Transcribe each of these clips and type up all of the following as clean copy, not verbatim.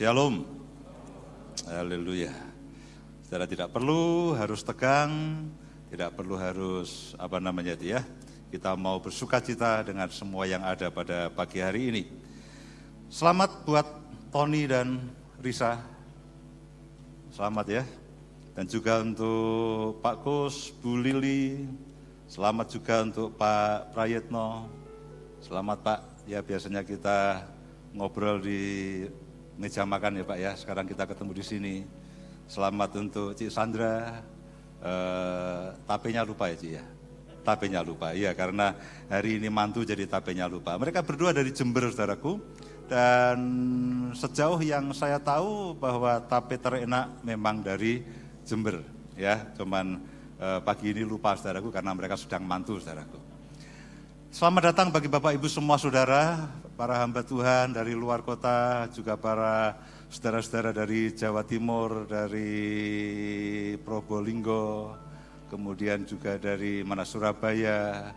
Shalom. Haleluya. Saudara tidak perlu harus tegang, tidak perlu harus kita mau bersukacita dengan semua yang ada pada pagi hari ini. Selamat buat Tony dan Risa. Selamat ya. Dan juga untuk Pak Kus, Bu Lili. Selamat juga untuk Pak Prayetno. Selamat Pak. Ya biasanya kita ngobrol di meja makan ya Pak ya, sekarang kita ketemu di sini. Selamat untuk Cik Sandra, tapenya lupa ya Cik ya? Tapenya lupa, iya karena hari ini mantu jadi tapenya lupa. Mereka berdua dari Jember saudaraku, dan sejauh yang saya tahu bahwa tape terenak memang dari Jember ya, cuman pagi ini lupa saudaraku karena mereka sedang mantu saudaraku. Selamat datang bagi Bapak Ibu semua saudara, para hamba Tuhan dari luar kota, juga para saudara-saudara dari Jawa Timur, dari Probolinggo, kemudian juga dari Surabaya,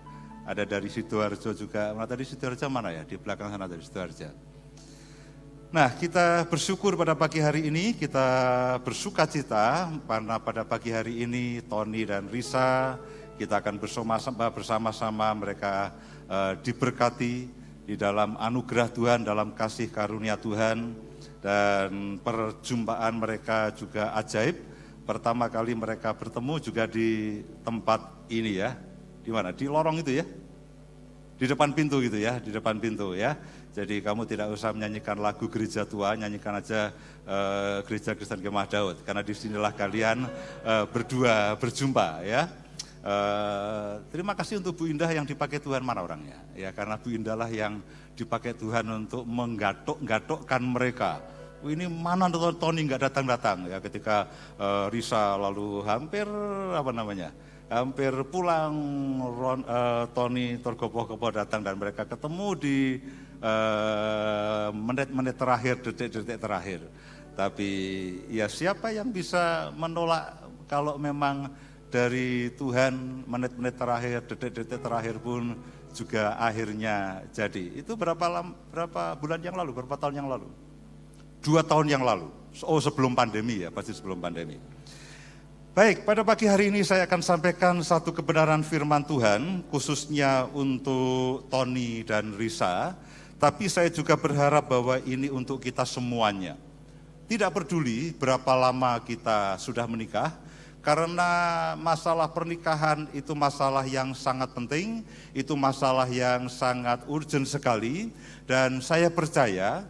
ada dari Sidoarjo juga. Tadi Sidoarjo mana ya? Di belakang sana dari Sidoarjo. Nah, kita bersyukur pada pagi hari ini, kita bersukacita karena pada pagi hari ini Tony dan Risa, kita akan bersama-sama mereka diberkati di dalam anugerah Tuhan, dalam kasih karunia Tuhan, dan perjumpaan mereka juga ajaib. Pertama kali mereka bertemu juga di tempat ini ya, di mana? Di lorong itu ya, di depan pintu gitu ya, di depan pintu ya. Jadi kamu tidak usah menyanyikan lagu gereja tua, nyanyikan aja gereja Kristen Kemah Daud, karena disinilah kalian berdua berjumpa ya. Terima kasih untuk Bu Indah yang dipakai Tuhan, mana orangnya? Ya karena Bu Indah lah yang dipakai Tuhan untuk menggatok-gatokkan mereka. Ini mana Tony nggak datang-datang ya, ketika Risa lalu hampir hampir pulang, Tony tergopoh-gopoh datang dan mereka ketemu di menit-menit terakhir, detik-detik terakhir. Tapi ya siapa yang bisa menolak kalau memang dari Tuhan menit-menit terakhir, detik-detik terakhir pun juga akhirnya jadi. Itu berapa bulan yang lalu, berapa tahun yang lalu? 2 tahun yang lalu. Oh sebelum pandemi ya, pasti sebelum pandemi. Baik, pada pagi hari ini saya akan sampaikan satu kebenaran firman Tuhan, khususnya untuk Tony dan Risa. Tapi saya juga berharap bahwa ini untuk kita semuanya. Tidak peduli berapa lama kita sudah menikah, karena masalah pernikahan itu masalah yang sangat penting, itu masalah yang sangat urgent sekali, dan saya percaya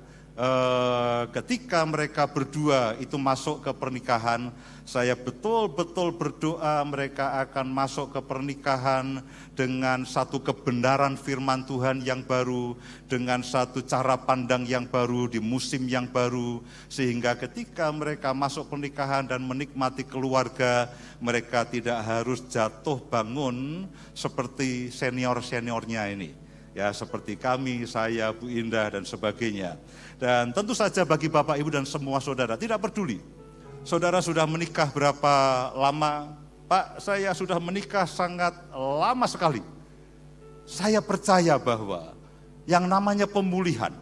ketika mereka berdua itu masuk ke pernikahan, saya betul-betul berdoa mereka akan masuk ke pernikahan dengan satu kebenaran firman Tuhan yang baru, dengan satu cara pandang yang baru di musim yang baru, sehingga ketika mereka masuk pernikahan dan menikmati keluarga, mereka tidak harus jatuh bangun seperti senior-seniornya ini. Ya seperti kami, saya, Bu Indah dan sebagainya. Dan tentu saja bagi Bapak Ibu dan semua saudara, tidak peduli saudara sudah menikah berapa lama. Pak, saya sudah menikah sangat lama sekali. Saya percaya bahwa yang namanya pemulihan,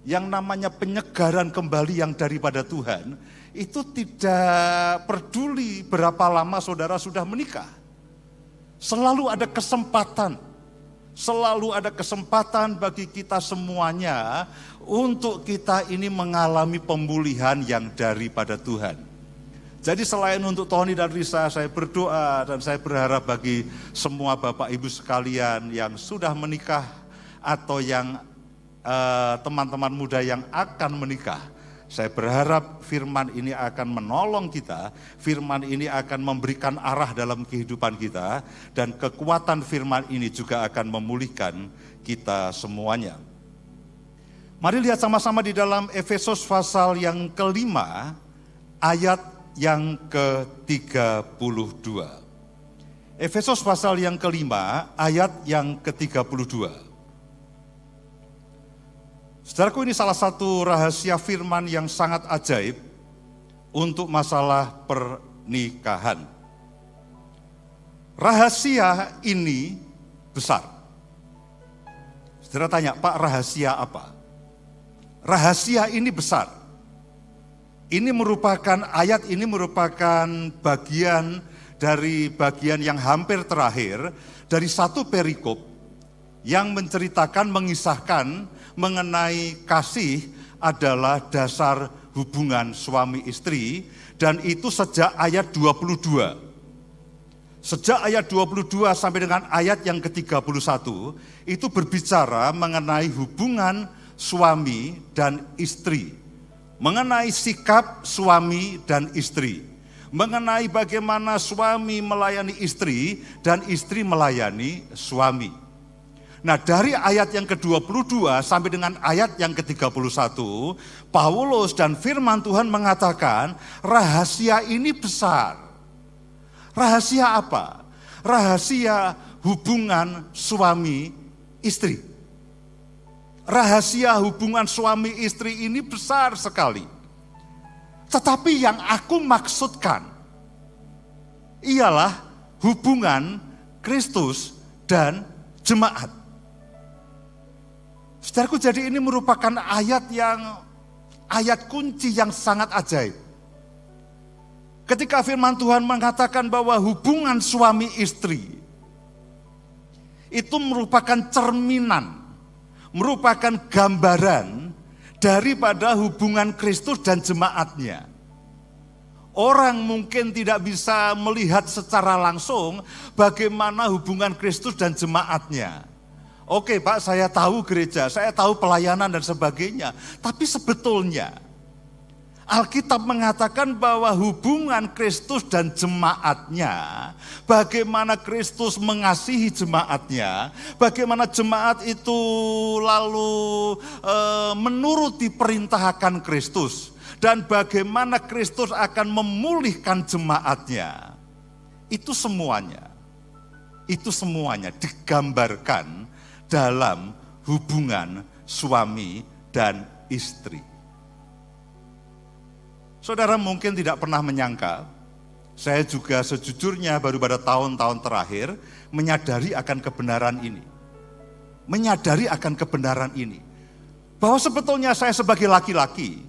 yang namanya penyegaran kembali yang daripada Tuhan, itu tidak peduli berapa lama saudara sudah menikah. Selalu ada kesempatan. Selalu ada kesempatan bagi kita semuanya untuk kita ini mengalami pemulihan yang daripada Tuhan. Jadi selain untuk Tony dan Risa, saya berdoa dan saya berharap bagi semua Bapak Ibu sekalian yang sudah menikah atau yang teman-teman muda yang akan menikah. Saya berharap firman ini akan menolong kita, firman ini akan memberikan arah dalam kehidupan kita, dan kekuatan firman ini juga akan memulihkan kita semuanya. Mari lihat sama-sama di dalam Efesus pasal yang kelima, ayat yang ke-32. Efesus pasal yang kelima, ayat yang ke-32. Saudaraku, ini salah satu rahasia firman yang sangat ajaib untuk masalah pernikahan. Rahasia ini besar. Saudara tanya, Pak, rahasia apa? Rahasia ini besar. Ayat ini merupakan bagian dari bagian yang hampir terakhir dari satu perikop yang menceritakan, mengisahkan mengenai kasih adalah dasar hubungan suami istri, dan itu sejak ayat 22. Sejak ayat 22 sampai dengan ayat yang ke-31, itu berbicara mengenai hubungan suami dan istri, mengenai sikap suami dan istri, mengenai bagaimana suami melayani istri dan istri melayani suami. Nah, dari ayat yang ke-22 sampai dengan ayat yang ke-31, Paulus dan firman Tuhan mengatakan rahasia ini besar. Rahasia apa? Rahasia hubungan suami istri. Rahasia hubungan suami istri ini besar sekali. Tetapi yang aku maksudkan ialah hubungan Kristus dan jemaat. Saudaraku, jadi ini merupakan ayat kunci yang sangat ajaib. Ketika firman Tuhan mengatakan bahwa hubungan suami istri itu merupakan cerminan, merupakan gambaran daripada hubungan Kristus dan jemaatnya. Orang mungkin tidak bisa melihat secara langsung bagaimana hubungan Kristus dan jemaatnya. Oke Pak, saya tahu gereja, saya tahu pelayanan dan sebagainya. Tapi sebetulnya Alkitab mengatakan bahwa hubungan Kristus dan jemaatnya, bagaimana Kristus mengasihi jemaatnya, bagaimana jemaat itu lalu menuruti perintah akan Kristus, dan bagaimana Kristus akan memulihkan jemaatnya. Itu semuanya digambarkan dalam hubungan suami dan istri. Saudara mungkin tidak pernah menyangka, saya juga sejujurnya baru pada tahun-tahun terakhir menyadari akan kebenaran ini. Bahwa sebetulnya saya sebagai laki-laki,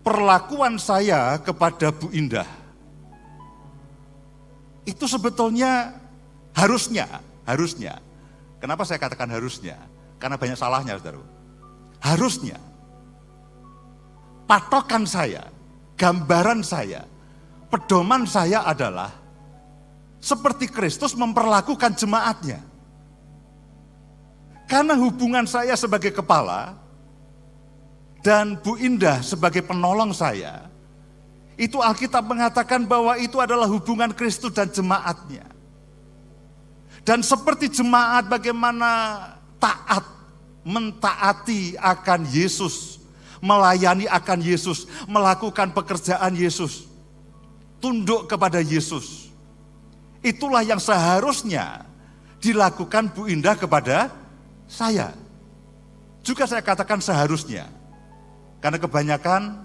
perlakuan saya kepada Bu Indah, itu sebetulnya harusnya. Kenapa saya katakan harusnya? Karena banyak salahnya, saudara. Harusnya, patokan saya, gambaran saya, pedoman saya adalah seperti Kristus memperlakukan jemaatnya. Karena hubungan saya sebagai kepala dan Bu Indah sebagai penolong saya, itu Alkitab mengatakan bahwa itu adalah hubungan Kristus dan jemaatnya. Dan seperti jemaat bagaimana mentaati akan Yesus, melayani akan Yesus, melakukan pekerjaan Yesus, tunduk kepada Yesus. Itulah yang seharusnya dilakukan Bu Indah kepada saya. Juga saya katakan seharusnya. Karena kebanyakan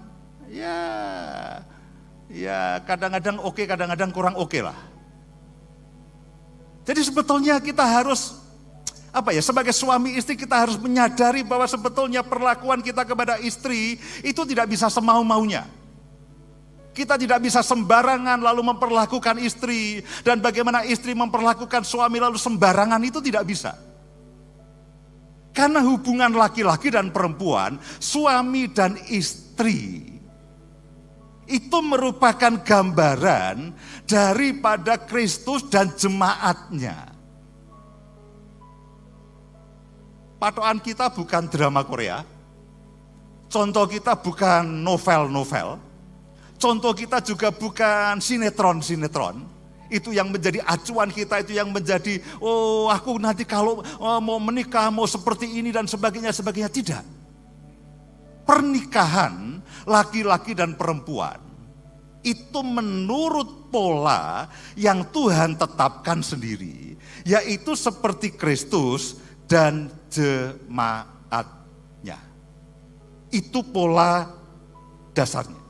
ya kadang-kadang oke, kadang-kadang kurang oke lah. Jadi sebetulnya kita harus sebagai suami istri kita harus menyadari bahwa sebetulnya perlakuan kita kepada istri itu tidak bisa semau-maunya. Kita tidak bisa sembarangan lalu memperlakukan istri, dan bagaimana istri memperlakukan suami lalu sembarangan itu tidak bisa. Karena hubungan laki-laki dan perempuan, suami dan istri, itu merupakan gambaran daripada Kristus dan jemaatnya. Patokan kita bukan drama Korea, contoh kita bukan novel-novel, contoh kita juga bukan sinetron-sinetron. Itu yang menjadi acuan kita, itu yang menjadi, aku nanti kalau mau menikah mau seperti ini dan sebagainya. Tidak. Pernikahan laki-laki dan perempuan itu menurut pola yang Tuhan tetapkan sendiri, yaitu seperti Kristus dan jemaatnya. Itu pola dasarnya.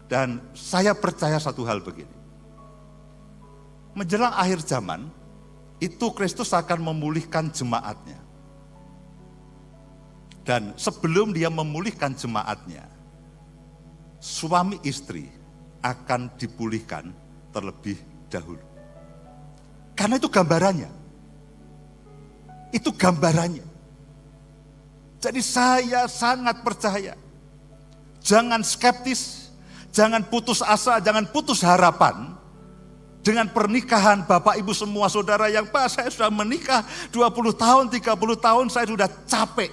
Dan saya percaya satu hal begini. Menjelang akhir zaman, itu Kristus akan memulihkan jemaatnya. Dan sebelum dia memulihkan jemaatnya, suami istri akan dipulihkan terlebih dahulu. Karena itu gambarannya. Itu gambarannya. Jadi saya sangat percaya. Jangan skeptis, jangan putus asa, jangan putus harapan. Dengan pernikahan Bapak Ibu semua saudara yang, Pak, saya sudah menikah 20 tahun, 30 tahun, saya sudah capek.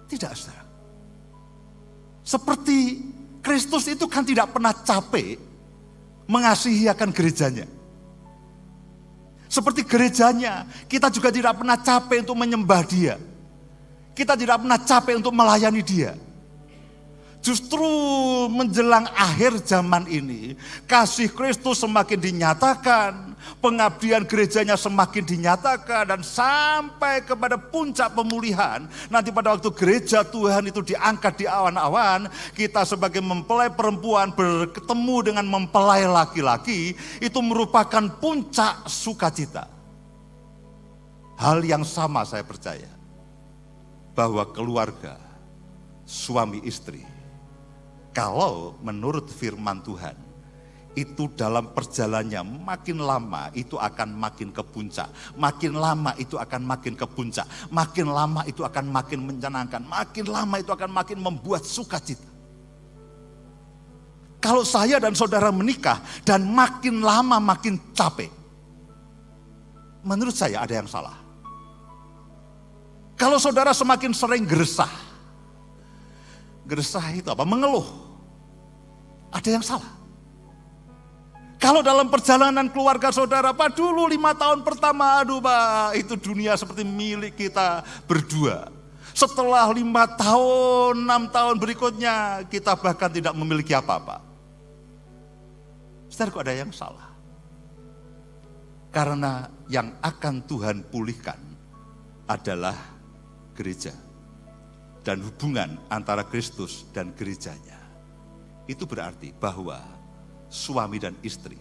Tidak, saudara. Seperti Kristus itu kan tidak pernah capek mengasihi akan gerejanya. Seperti gerejanya, kita juga tidak pernah capek untuk menyembah Dia. Kita tidak pernah capek untuk melayani Dia. Justru menjelang akhir zaman ini, kasih Kristus semakin dinyatakan, pengabdian gerejanya semakin dinyatakan, dan sampai kepada puncak pemulihan. Nanti pada waktu gereja Tuhan itu diangkat di awan-awan, kita sebagai mempelai perempuan bertemu dengan mempelai laki-laki, itu merupakan puncak sukacita. Hal yang sama saya percaya, bahwa keluarga, suami istri, kalau menurut firman Tuhan, itu dalam perjalanannya makin lama itu akan makin ke puncak. Makin lama itu akan makin ke puncak. Makin lama itu akan makin menyenangkan. Makin lama itu akan makin membuat sukacita. Kalau saya dan saudara menikah dan makin lama makin capek, menurut saya ada yang salah. Kalau saudara semakin sering geresah itu apa? Mengeluh. Ada yang salah. Kalau dalam perjalanan keluarga saudara, Pak, dulu 5 tahun pertama, aduh Pak, itu dunia seperti milik kita berdua. Setelah 5 tahun, 6 tahun berikutnya, kita bahkan tidak memiliki apa-apa. Saudara, kok ada yang salah? Karena yang akan Tuhan pulihkan adalah gereja. Dan hubungan antara Kristus dan gerejanya. Itu berarti bahwa suami dan istri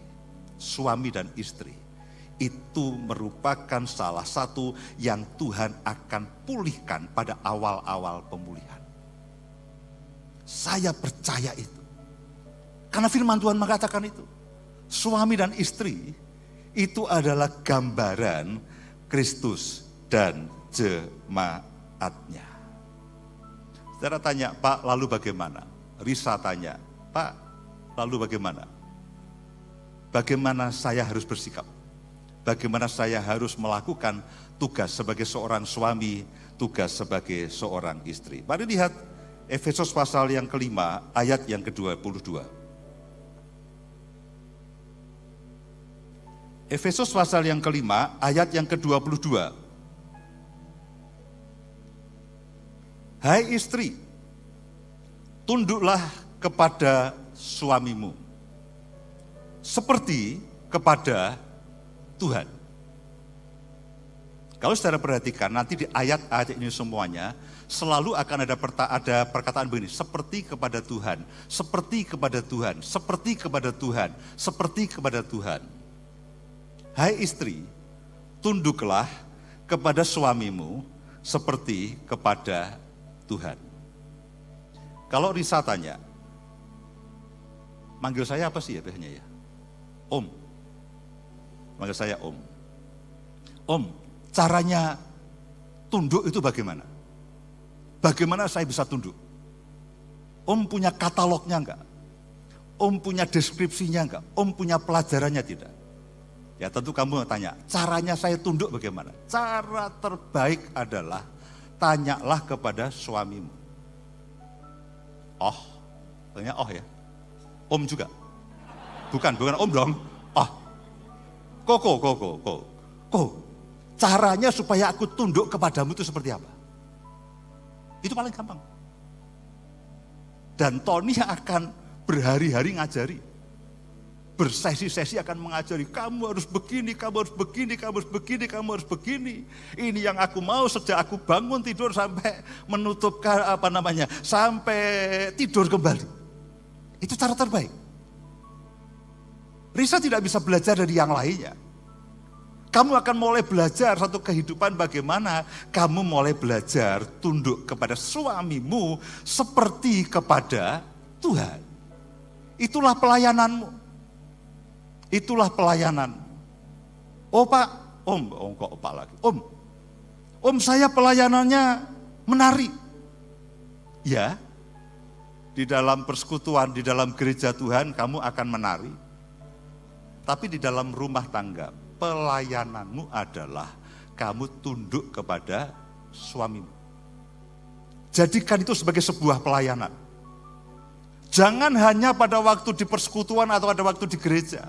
itu merupakan salah satu yang Tuhan akan pulihkan pada awal-awal pemulihan. Saya percaya itu. Karena firman Tuhan mengatakan itu. Suami dan istri itu adalah gambaran Kristus dan jemaatnya. Saudara tanya, Pak, lalu bagaimana? Risa tanya, Pak, lalu bagaimana? Bagaimana saya harus bersikap? Bagaimana saya harus melakukan tugas sebagai seorang suami, tugas sebagai seorang istri? Mari lihat Efesus pasal yang kelima, ayat yang ke-22. Efesus pasal yang kelima, ayat yang ke-22. Hai istri, tunduklah kepada suamimu, seperti kepada Tuhan. Kalau saudara perhatikan, nanti di ayat-ayat ini semuanya, selalu akan ada perkataan begini, seperti kepada Tuhan, seperti kepada Tuhan, seperti kepada Tuhan, seperti kepada Tuhan. Hai istri, tunduklah kepada suamimu, seperti kepada Tuhan. Kalau Risa tanya, manggil saya apa sih ya biasanya ya? Om. Manggil saya Om. Om, caranya tunduk itu bagaimana? Bagaimana saya bisa tunduk? Om punya katalognya enggak? Om punya deskripsinya enggak? Om punya pelajarannya tidak? Ya tentu kamu tanya, caranya saya tunduk bagaimana? Cara terbaik adalah tanyalah kepada suamimu. Oh, tanya oh ya. Om juga. Bukan om dong. Oh. Kok. Caranya supaya aku tunduk kepadamu itu seperti apa? Itu paling gampang. Dan Tony akan berhari-hari ngajari. Bersesi-sesi akan mengajari, kamu harus begini, kamu harus begini, kamu harus begini, kamu harus begini. Ini yang aku mau sejak aku bangun tidur sampai menutup sampai tidur kembali. Itu cara terbaik. Risa tidak bisa belajar dari yang lainnya. Kamu akan mulai belajar satu kehidupan bagaimana kamu mulai belajar tunduk kepada suamimu seperti kepada Tuhan. Itulah pelayananmu. Itulah pelayanan. Oh Pak, kok Pak lagi. Om saya pelayanannya menari. Ya, di dalam persekutuan, di dalam gereja Tuhan kamu akan menari. Tapi di dalam rumah tangga, pelayananmu adalah kamu tunduk kepada suamimu. Jadikan itu sebagai sebuah pelayanan. Jangan hanya pada waktu di persekutuan atau pada waktu di gereja.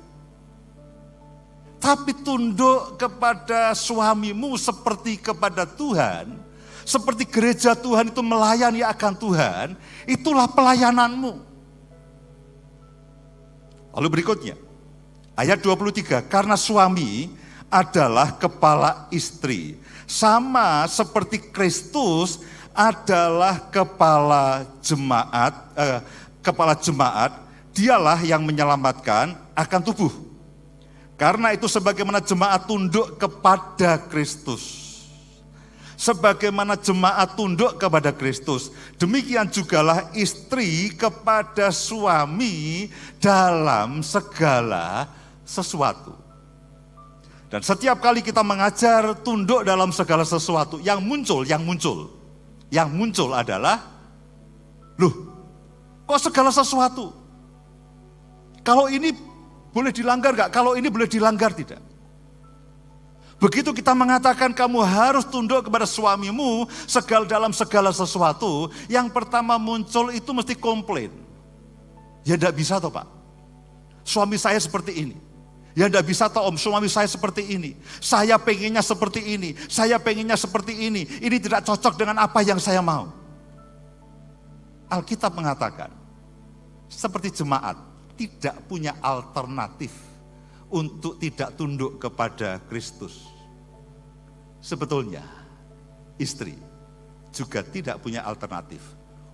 Tapi tunduk kepada suamimu seperti kepada Tuhan, seperti gereja Tuhan itu melayani akan Tuhan, itulah pelayananmu. Lalu berikutnya, ayat 23, karena suami adalah kepala istri, sama seperti Kristus adalah kepala jemaat, dialah yang menyelamatkan akan tubuh. Karena itu sebagaimana jemaat tunduk kepada Kristus, sebagaimana jemaat tunduk kepada Kristus, demikian jugalah istri kepada suami dalam segala sesuatu. Dan setiap kali kita mengajar tunduk dalam segala sesuatu, yang muncul adalah, loh, kok segala sesuatu? Kalau ini boleh dilanggar gak? Kalau ini boleh dilanggar tidak? Begitu kita mengatakan kamu harus tunduk kepada suamimu dalam segala sesuatu, yang pertama muncul itu mesti komplain. Ya enggak bisa toh Pak, suami saya seperti ini. Ya enggak bisa toh Om, suami saya seperti ini. Saya pengennya seperti ini, saya pengennya seperti ini. Ini tidak cocok dengan apa yang saya mau. Alkitab mengatakan, seperti jemaat tidak punya alternatif untuk tidak tunduk kepada Kristus. Sebetulnya istri juga tidak punya alternatif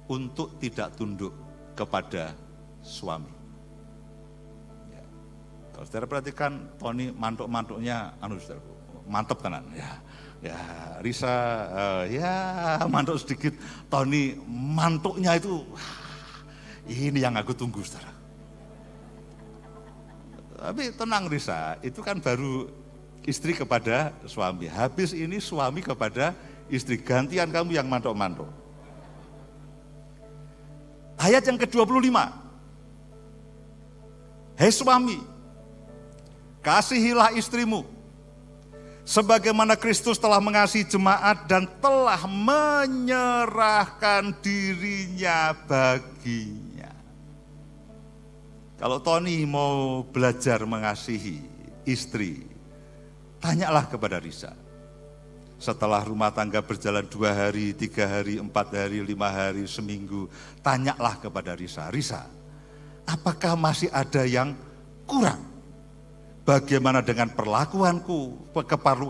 untuk tidak tunduk kepada suami. Ya. Kalau saudara perhatikan, Tony mantuk-mantuknya, mantap tenan. Ya, Risa, ya mantuk sedikit. Tony mantuknya itu, ini yang aku tunggu, saudara. Tapi tenang Risa, itu kan baru istri kepada suami. Habis ini suami kepada istri, gantian kamu yang mantuk-mantuk. Ayat yang ke-25. Hei suami, kasihilah istrimu, sebagaimana Kristus telah mengasihi jemaat dan telah menyerahkan dirinya baginya. Kalau Tony mau belajar mengasihi istri, tanyalah kepada Risa. Setelah rumah tangga berjalan 2 hari, 3 hari, 4 hari, 5 hari, seminggu, tanyalah kepada Risa. Risa, apakah masih ada yang kurang? Bagaimana dengan perlakuanku,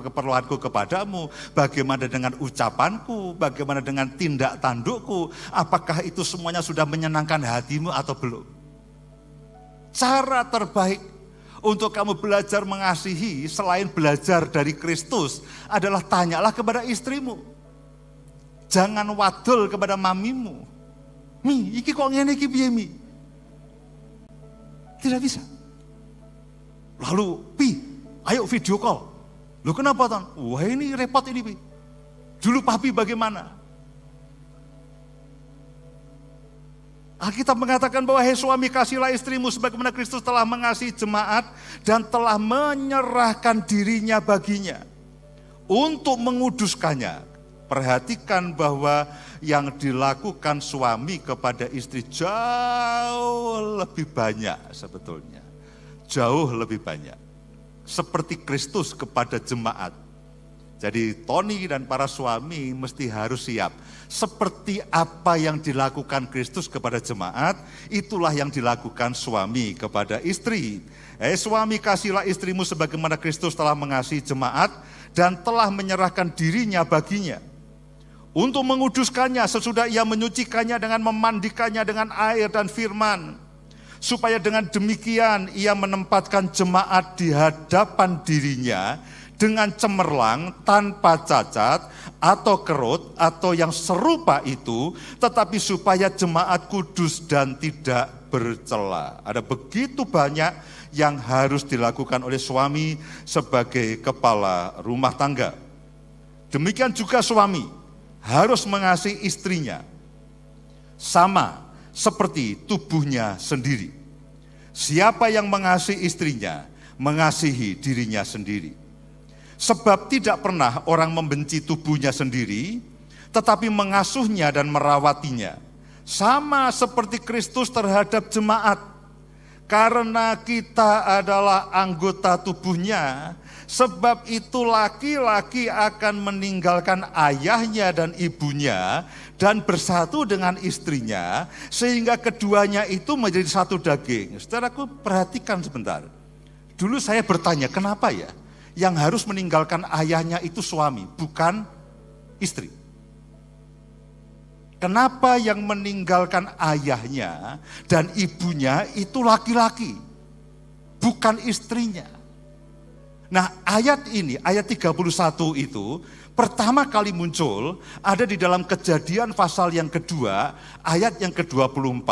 keperluanku kepadamu, bagaimana dengan ucapanku, bagaimana dengan tindak tandukku, apakah itu semuanya sudah menyenangkan hatimu atau belum? Cara terbaik untuk kamu belajar mengasihi selain belajar dari Kristus adalah tanyalah kepada istrimu. Jangan wadul kepada mamimu. Mi, iki kok ngene iki piye mi? Tidak bisa. Lalu, Pi, ayo video call. Loh kenapa Ton? Wah ini repot ini Pi. Dulu Papi bagaimana? Alkitab mengatakan bahwa hei suami kasihlah istrimu sebagaimana Kristus telah mengasihi jemaat dan telah menyerahkan dirinya baginya untuk menguduskannya. Perhatikan bahwa yang dilakukan suami kepada istri jauh lebih banyak sebetulnya. Jauh lebih banyak. Seperti Kristus kepada jemaat. Jadi Tony dan para suami mesti harus siap. Seperti apa yang dilakukan Kristus kepada jemaat, itulah yang dilakukan suami kepada istri. Suami kasihlah istrimu sebagaimana Kristus telah mengasihi jemaat dan telah menyerahkan dirinya baginya. Untuk menguduskannya sesudah ia menyucikannya dengan memandikannya dengan air dan firman. Supaya dengan demikian ia menempatkan jemaat di hadapan dirinya dengan cemerlang, tanpa cacat, atau kerut, atau yang serupa itu, tetapi supaya jemaat kudus dan tidak bercela. Ada begitu banyak yang harus dilakukan oleh suami sebagai kepala rumah tangga. Demikian juga suami harus mengasihi istrinya, sama seperti tubuhnya sendiri. Siapa yang mengasihi istrinya, mengasihi dirinya sendiri. Sebab tidak pernah orang membenci tubuhnya sendiri, tetapi mengasuhnya dan merawatinya. Sama seperti Kristus terhadap jemaat. Karena kita adalah anggota tubuhnya, sebab itu laki-laki akan meninggalkan ayahnya dan ibunya dan bersatu dengan istrinya, sehingga keduanya itu menjadi satu daging. Saudaraku, perhatikan sebentar. Dulu saya bertanya, kenapa ya yang harus meninggalkan ayahnya itu suami, bukan istri? Kenapa yang meninggalkan ayahnya dan ibunya itu laki-laki, bukan istrinya? Nah, ayat ini, ayat 31 itu pertama kali muncul ada di dalam Kejadian pasal yang kedua, ayat yang ke-24.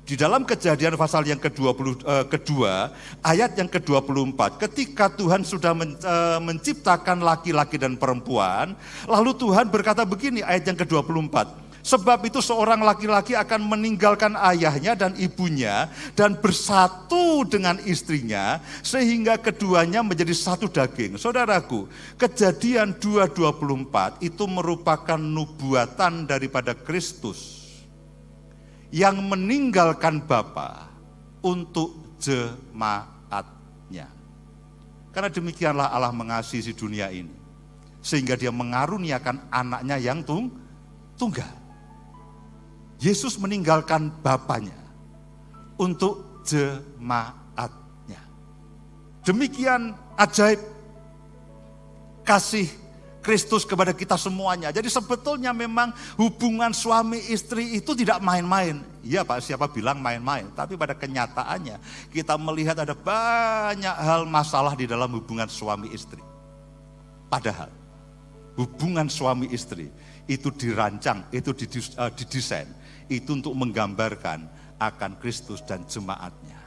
Di dalam Kejadian pasal yang kedua, ayat yang ke-24, ketika Tuhan sudah menciptakan laki-laki dan perempuan, lalu Tuhan berkata begini, ayat yang ke-24, sebab itu seorang laki-laki akan meninggalkan ayahnya dan ibunya dan bersatu dengan istrinya, sehingga keduanya menjadi satu daging. Saudaraku, Kejadian 2:24 itu merupakan nubuatan daripada Kristus yang meninggalkan Bapa untuk jemaatnya. Karena demikianlah Allah mengasihi si dunia ini, sehingga dia mengaruniakan anaknya yang tunggal. Yesus meninggalkan Bapanya untuk jemaatnya. Demikian ajaib kasih Kristus kepada kita semuanya. Jadi sebetulnya memang hubungan suami istri itu tidak main-main. Iya Pak, siapa bilang main-main? Tapi pada kenyataannya kita melihat ada banyak hal masalah di dalam hubungan suami istri. Padahal hubungan suami istri itu dirancang, itu didesain, itu untuk menggambarkan akan Kristus dan jemaatnya.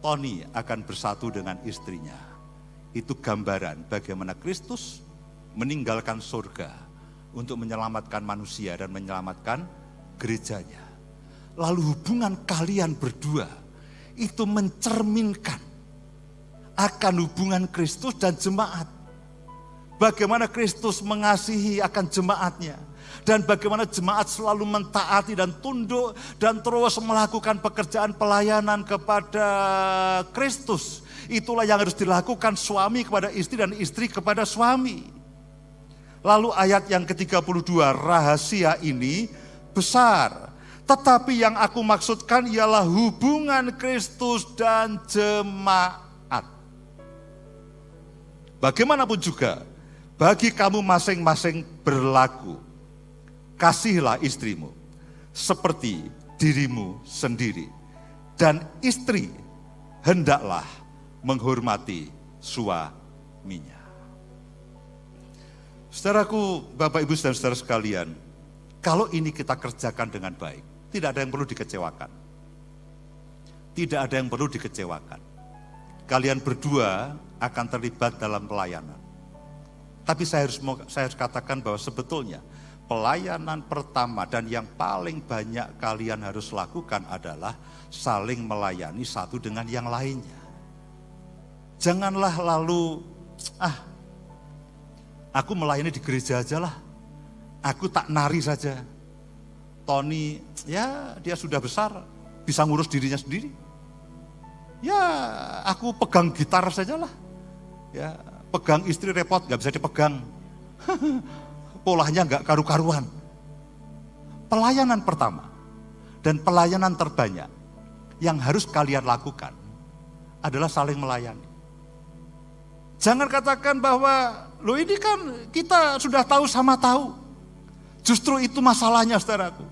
Tony akan bersatu dengan istrinya. Itu gambaran bagaimana Kristus meninggalkan surga untuk menyelamatkan manusia dan menyelamatkan gerejanya. Lalu hubungan kalian berdua itu mencerminkan akan hubungan Kristus dan jemaat. Bagaimana Kristus mengasihi akan jemaatnya, dan bagaimana jemaat selalu mentaati dan tunduk dan terus melakukan pekerjaan pelayanan kepada Kristus. Itulah yang harus dilakukan suami kepada istri dan istri kepada suami. Lalu ayat yang ke-32, rahasia ini besar, tetapi yang aku maksudkan ialah hubungan Kristus dan jemaat. Bagaimanapun juga, bagi kamu masing-masing berlaku, kasihilah istrimu seperti dirimu sendiri, dan istri hendaklah menghormati suaminya. Saudaraku, Bapak Ibu dan saudara sekalian, kalau ini kita kerjakan dengan baik, tidak ada yang perlu dikecewakan. Tidak ada yang perlu dikecewakan. Kalian berdua akan terlibat dalam pelayanan. Tapi saya harus katakan bahwa sebetulnya pelayanan pertama dan yang paling banyak kalian harus lakukan adalah saling melayani satu dengan yang lainnya. Janganlah lalu, aku melayani di gereja aja lah, aku tak nari saja. Tony, ya dia sudah besar, bisa ngurus dirinya sendiri. Ya aku pegang gitar saja lah. Ya, pegang istri repot, gak bisa dipegang. Polanya gak karu-karuan. Pelayanan pertama dan pelayanan terbanyak yang harus kalian lakukan adalah saling melayani. Jangan katakan bahwa, loh ini kan kita sudah tahu sama tahu. Justru itu masalahnya saudaraku.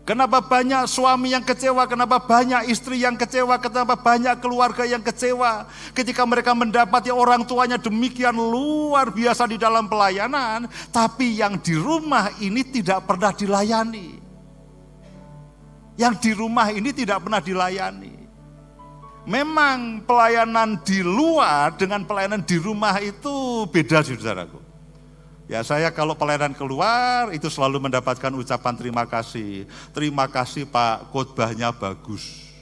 Kenapa banyak suami yang kecewa, kenapa banyak istri yang kecewa, kenapa banyak keluarga yang kecewa. Ketika mereka mendapati orang tuanya demikian luar biasa di dalam pelayanan, tapi yang di rumah ini tidak pernah dilayani. Yang di rumah ini tidak pernah dilayani. Memang pelayanan di luar dengan pelayanan di rumah itu beda, saudaraku. Ya, saya kalau pelayanan keluar itu selalu mendapatkan ucapan terima kasih. Terima kasih Pak, khotbahnya bagus.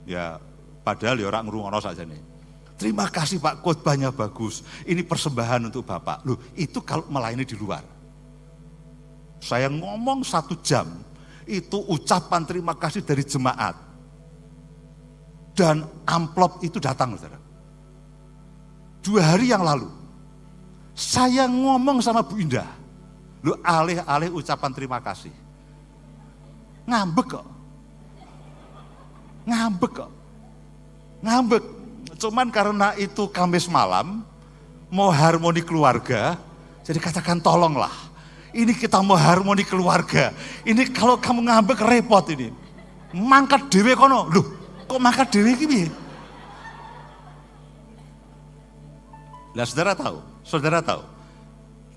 Ya, padahal ya orang ngrungokno saja nih. Terima kasih Pak, khotbahnya bagus. Ini persembahan untuk Bapak. Loh, itu kalau melayani di luar. Saya ngomong 1 jam, itu ucapan terima kasih dari jemaat. Dan amplop itu datang, saudara. 2 hari yang lalu. Saya ngomong sama Bu Indah, lu alih-alih ucapan terima kasih. Ngambek kok. Ngambek. Cuman karena itu Kamis malam, mau harmoni keluarga, jadi katakan tolonglah. Ini kita mau harmoni keluarga. Ini kalau kamu ngambek repot ini. Mangkat dewe kono. Loh, kok mangkat dewe iki piye? Lah saudara tahu,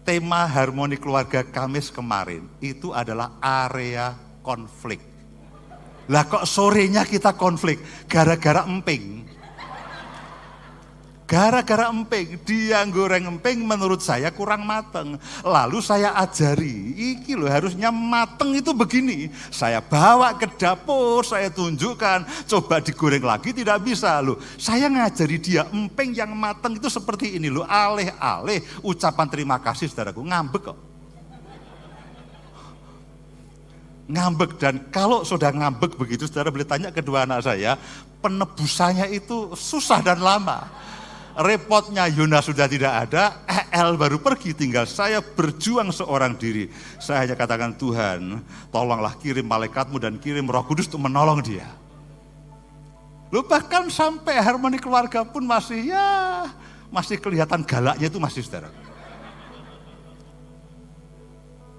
tema harmoni keluarga Kamis kemarin itu adalah area konflik. Lah kok sorenya kita konflik? Gara-gara emping. Dia goreng emping menurut saya kurang mateng. Lalu saya ajari, iki loh harusnya mateng itu begini. Saya bawa ke dapur, saya tunjukkan, coba digoreng lagi tidak bisa loh. Saya ngajari dia emping yang mateng itu seperti ini loh, alih-alih ucapan terima kasih saudaraku, ngambek kok. Ngambek, dan kalau sudah ngambek begitu saudara boleh tanya kedua anak saya, penebusannya itu susah dan lama. Repotnya Yona sudah tidak ada, El baru pergi, tinggal saya berjuang seorang diri. Saya hanya katakan, Tuhan tolonglah kirim malaikatmu dan kirim Roh Kudus untuk menolong dia. Loh, bahkan sampai harmoni keluarga pun masih kelihatan galaknya itu masih, saudara.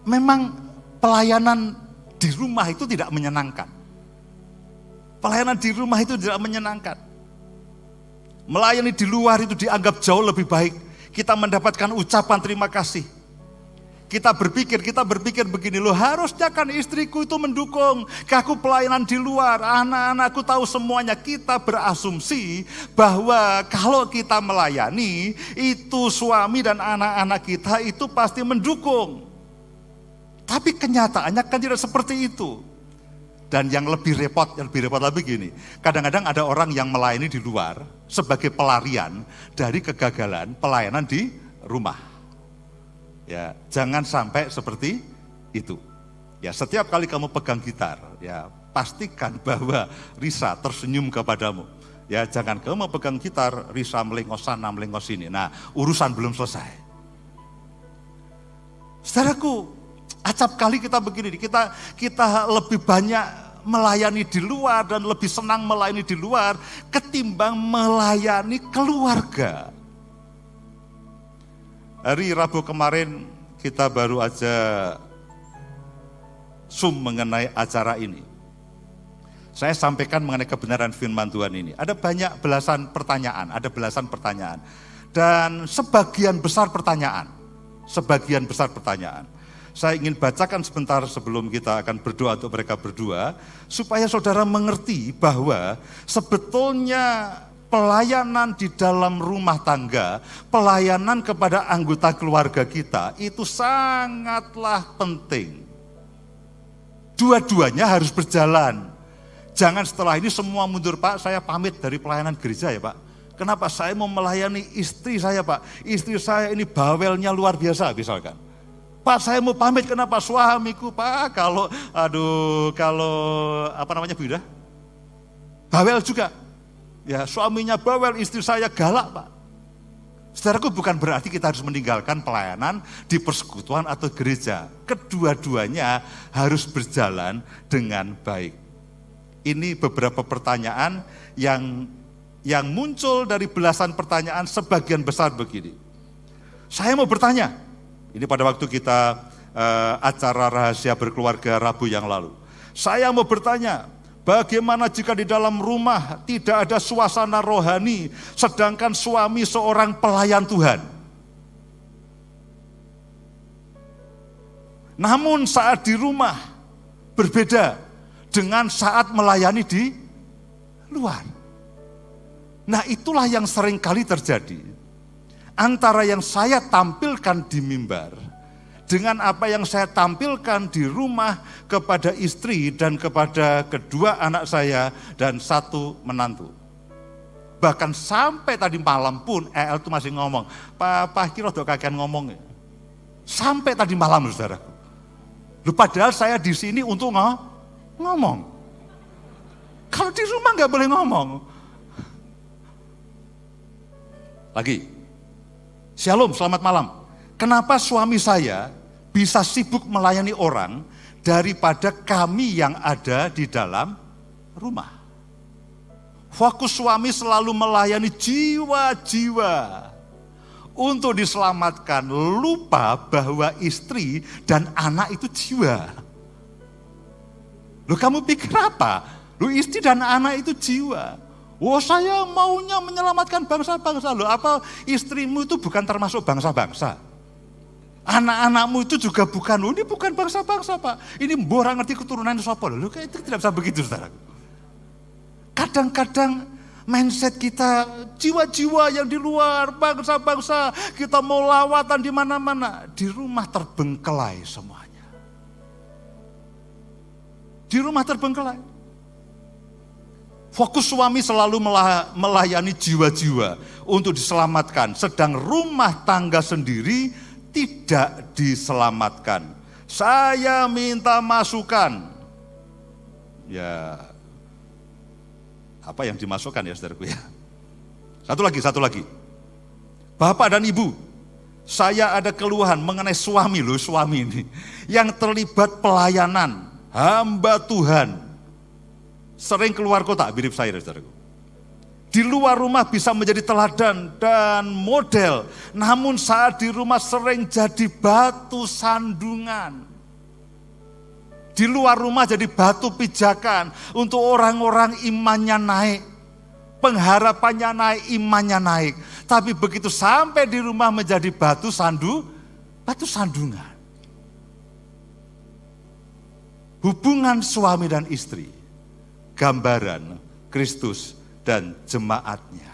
Memang pelayanan di rumah itu tidak menyenangkan. Pelayanan di rumah itu tidak menyenangkan. Melayani di luar itu dianggap jauh lebih baik. Kita mendapatkan ucapan terima kasih. Kita berpikir begini, loh harusnya kan istriku itu mendukung. Aku pelayanan di luar, anak-anakku tahu semuanya. Kita berasumsi bahwa kalau kita melayani, itu suami dan anak-anak kita itu pasti mendukung. Tapi kenyataannya kan tidak seperti itu. Dan yang lebih repot lagi gini, kadang-kadang ada orang yang melayani di luar sebagai pelarian dari kegagalan pelayanan di rumah. Ya, jangan sampai seperti itu. Ya, setiap kali kamu pegang gitar, ya pastikan bahwa Risa tersenyum kepadamu. Ya, jangan kamu pegang gitar, Risa melengos sana, melengos sini. Nah, urusan belum selesai. Saudaraku, acap kali kita begini, kita lebih banyak melayani di luar dan lebih senang melayani di luar ketimbang melayani keluarga. Hari Rabu kemarin kita baru aja Zoom mengenai acara ini. Saya sampaikan mengenai kebenaran firman Tuhan ini. Ada belasan pertanyaan. Dan sebagian besar pertanyaan. Saya ingin bacakan sebentar sebelum kita akan berdoa untuk mereka berdua, supaya saudara mengerti bahwa sebetulnya pelayanan di dalam rumah tangga, pelayanan kepada anggota keluarga kita itu sangatlah penting. Dua-duanya harus berjalan. Jangan setelah ini semua mundur, Pak, saya pamit dari pelayanan gereja ya Pak. Kenapa? Saya mau melayani istri saya Pak. Istri saya ini bawelnya luar biasa misalkan. Pak, saya mau pamit, kenapa? Suamiku Pak, kalau Bu Ida? Bawel juga. Ya, suaminya bawel, istri saya galak Pak. Saudaraku, bukan berarti kita harus meninggalkan pelayanan di persekutuan atau gereja. Kedua-duanya harus berjalan dengan baik. Ini beberapa pertanyaan yang muncul dari belasan pertanyaan, sebagian besar begini. Saya mau bertanya, ini pada waktu kita acara rahasia berkeluarga Rabu yang lalu. Saya mau bertanya, bagaimana jika di dalam rumah tidak ada suasana rohani, sedangkan suami seorang pelayan Tuhan? Namun saat di rumah berbeda dengan saat melayani di luar. Nah, itulah yang sering kali terjadi. Antara yang saya tampilkan di mimbar dengan apa yang saya tampilkan di rumah kepada istri dan kepada kedua anak saya dan satu menantu. Bahkan sampai tadi malam pun El itu masih ngomong, Pak kira udah kakean ngomong ya. Sampai tadi malam, saudaraku. Padahal saya di sini untuk ngomong. Kalau di rumah nggak boleh ngomong. Lagi, Shalom, selamat malam. Kenapa suami saya bisa sibuk melayani orang daripada kami yang ada di dalam rumah? Fokus suami selalu melayani jiwa-jiwa untuk diselamatkan, lupa bahwa istri dan anak itu jiwa. Loh, kamu pikir apa? Loh, istri dan anak itu jiwa. Oh, saya maunya menyelamatkan bangsa-bangsa. Loh, apa istrimu itu bukan termasuk bangsa-bangsa? Anak-anakmu itu juga bukan. Loh, ini bukan bangsa-bangsa, Pak. Ini orang ngerti keturunan siapa. Loh, itu tidak bisa begitu, saudara. Kadang-kadang mindset kita, jiwa-jiwa yang di luar, bangsa-bangsa, kita mau lawatan di mana-mana. Di rumah terbengkelai semuanya. Di rumah terbengkelai. Fokus suami selalu melayani jiwa-jiwa untuk diselamatkan, sedang rumah tangga sendiri tidak diselamatkan. Saya minta masukan. Ya, apa yang dimasukkan ya, saudaraku ya? Satu lagi. Bapak dan Ibu, saya ada keluhan mengenai suami ini yang terlibat pelayanan, hamba Tuhan. Sering keluar kota, mirip saya, saudaraku. Di luar rumah bisa menjadi teladan dan model, namun saat di rumah sering jadi batu sandungan. Di luar rumah jadi batu pijakan untuk orang-orang imannya naik, pengharapannya naik, imannya naik. Tapi begitu sampai di rumah menjadi batu sandungan. Hubungan suami dan istri, gambaran Kristus dan jemaatnya.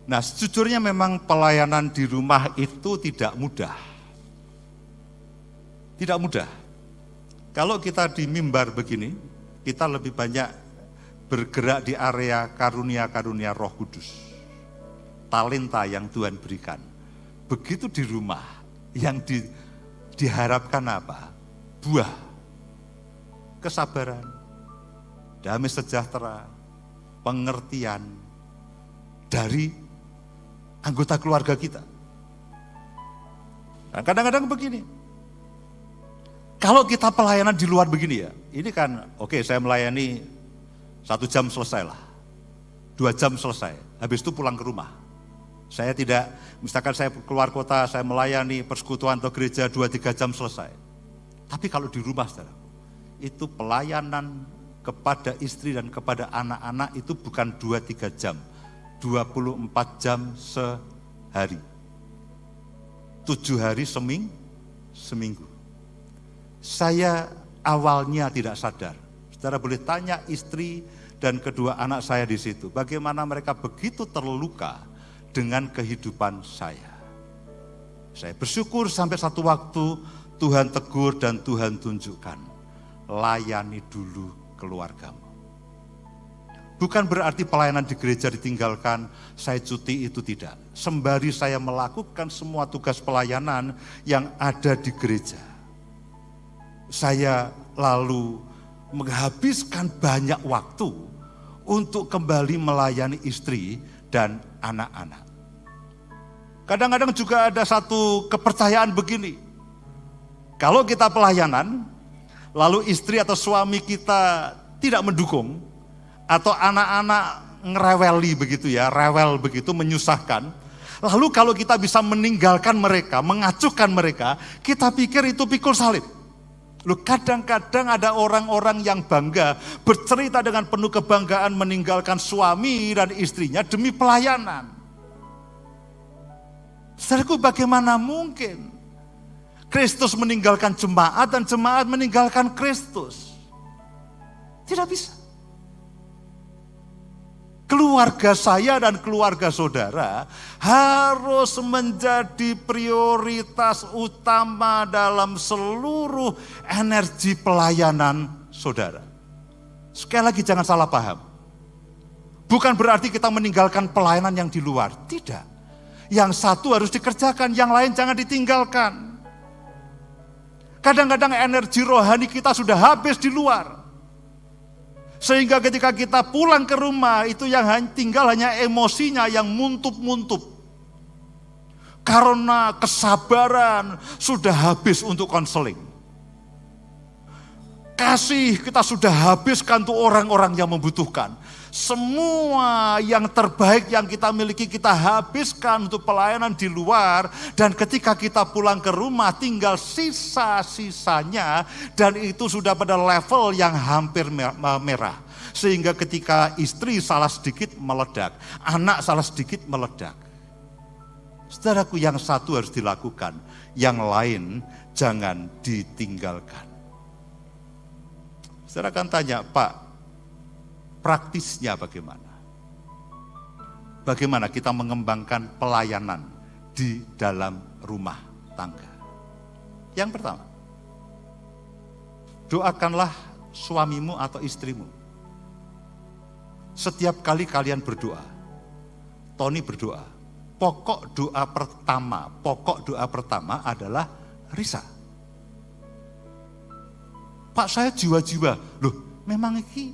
Nah, sejujurnya memang pelayanan di rumah itu tidak mudah. Tidak mudah. Kalau kita di mimbar begini, kita lebih banyak bergerak di area karunia-karunia Roh Kudus. Talenta yang Tuhan berikan. Begitu di rumah, yang diharapkan apa? Buah. Kesabaran. Damai sejahtera, pengertian dari anggota keluarga kita. Nah, kadang-kadang begini, kalau kita pelayanan di luar begini ya, ini kan oke, saya melayani 1 jam selesai lah, 2 jam selesai, habis itu pulang ke rumah. Saya tidak, misalkan saya keluar kota, saya melayani persekutuan atau gereja 2-3 jam selesai. Tapi kalau di rumah, saudara, itu pelayanan kepada istri dan kepada anak-anak itu bukan 2-3 jam, 24 jam sehari. 7 hari seminggu. Saya awalnya tidak sadar. Saudara boleh tanya istri dan kedua anak saya di situ, bagaimana mereka begitu terluka dengan kehidupan saya. Saya bersyukur sampai satu waktu Tuhan tegur dan Tuhan tunjukkan, layani dulu keluargamu. Bukan berarti pelayanan di gereja ditinggalkan, saya cuti, itu tidak. Sembari saya melakukan semua tugas pelayanan yang ada di gereja, saya lalu menghabiskan banyak waktu untuk kembali melayani istri dan anak-anak. Kadang-kadang juga ada satu kepercayaan begini, kalau kita pelayanan, lalu istri atau suami kita tidak mendukung, atau anak-anak ngereweli begitu ya, rewel begitu, menyusahkan, Lalu kalau kita bisa meninggalkan mereka, mengacuhkan mereka, kita pikir itu pikul salib. Loh, kadang-kadang ada orang-orang yang bangga, bercerita dengan penuh kebanggaan meninggalkan suami dan istrinya demi pelayanan. Saudaraku, bagaimana mungkin Kristus meninggalkan jemaat dan jemaat meninggalkan Kristus? Tidak bisa. Keluarga saya dan keluarga saudara harus menjadi prioritas utama dalam seluruh energi pelayanan saudara. Sekali lagi jangan salah paham. Bukan berarti kita meninggalkan pelayanan yang di luar. Tidak. Yang satu harus dikerjakan, yang lain jangan ditinggalkan. Kadang-kadang energi rohani kita sudah habis di luar. Sehingga ketika kita pulang ke rumah, itu yang tinggal hanya emosinya yang muntup-muntup. Karena kesabaran sudah habis untuk konseling. Kasih kita sudah habiskan untuk orang-orang yang membutuhkan. Semua yang terbaik yang kita miliki kita habiskan untuk pelayanan di luar. Dan ketika kita pulang ke rumah tinggal sisa-sisanya. Dan itu sudah pada level yang hampir merah. Sehingga ketika istri salah sedikit meledak. Anak salah sedikit meledak. Saudaraku, yang satu harus dilakukan. Yang lain jangan ditinggalkan. Saudara akan tanya, Pak, praktisnya bagaimana? Bagaimana kita mengembangkan pelayanan di dalam rumah tangga? Yang pertama, doakanlah suamimu atau istrimu. Setiap kali kalian berdoa, Tony berdoa, pokok doa pertama adalah Risa. Pak, saya jiwa-jiwa. Loh, memang ini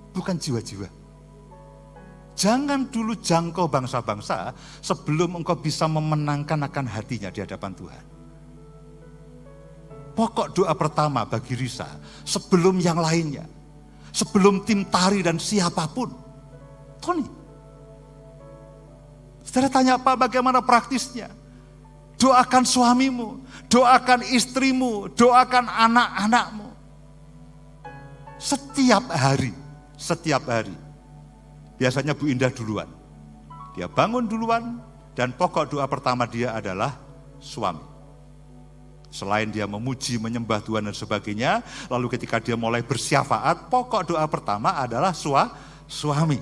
bukan jiwa-jiwa. Jangan dulu jangkau bangsa-bangsa sebelum engkau bisa memenangkan akan hatinya di hadapan Tuhan. Pokok doa pertama bagi Risa, sebelum yang lainnya, sebelum tim tari dan siapapun, Tony. Saudara tanya, Pak, bagaimana praktisnya? Doakan suamimu, doakan istrimu, doakan anak-anakmu. Setiap hari. Biasanya Bu Indah duluan. Dia bangun duluan dan pokok doa pertama dia adalah suami. Selain dia memuji, menyembah Tuhan dan sebagainya, lalu ketika dia mulai bersyafaat, pokok doa pertama adalah suami.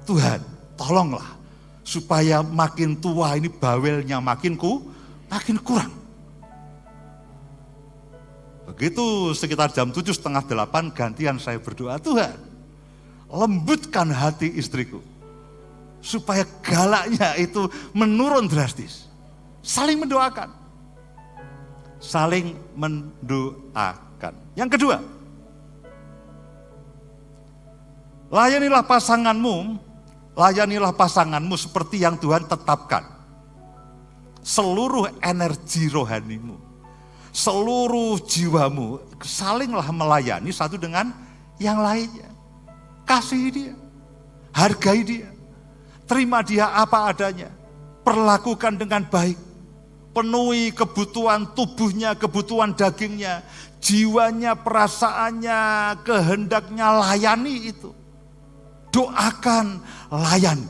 Tuhan, tolonglah supaya makin tua ini bawelnya makin kurang. Begitu sekitar jam 7:30 gantian saya berdoa, Tuhan, lembutkan hati istriku. Supaya galaknya itu menurun drastis. Saling mendoakan. Yang kedua, layanilah pasanganmu seperti yang Tuhan tetapkan. Seluruh energi rohanimu, seluruh jiwamu, salinglah melayani satu dengan yang lainnya. Kasihi dia, hargai dia, terima dia apa adanya, perlakukan dengan baik, penuhi kebutuhan tubuhnya, kebutuhan dagingnya, jiwanya, perasaannya, kehendaknya, layani itu. Doakan, layani.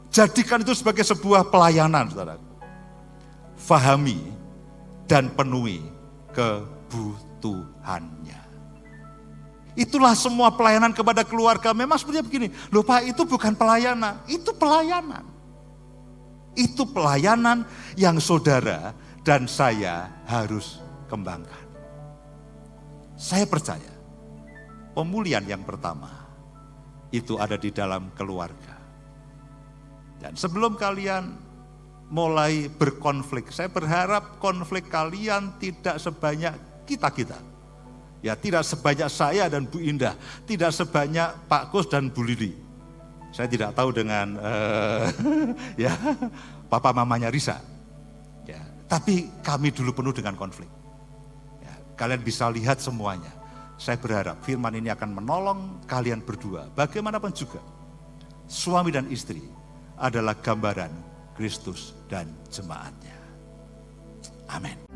Jadikan itu sebagai sebuah pelayanan, saudara. Fahami dan penuhi kebutuhannya. Itulah semua pelayanan kepada keluarga. Memang sebenarnya begini, loh Pak, itu bukan pelayanan, itu pelayanan. Itu pelayanan yang saudara dan saya harus kembangkan. Saya percaya, pemulihan yang pertama itu ada di dalam keluarga. Dan sebelum kalian mulai berkonflik, saya berharap konflik kalian tidak sebanyak kita-kita. Ya, tidak sebanyak saya dan Bu Indah, tidak sebanyak Pak Kus dan Bu Lili. Saya tidak tahu dengan ya papa mamanya Risa. Ya, tapi kami dulu penuh dengan konflik. Ya, kalian bisa lihat semuanya. Saya berharap firman ini akan menolong kalian berdua. Bagaimanapun juga, suami dan istri, adalah gambaran Kristus dan jemaatnya. Amin.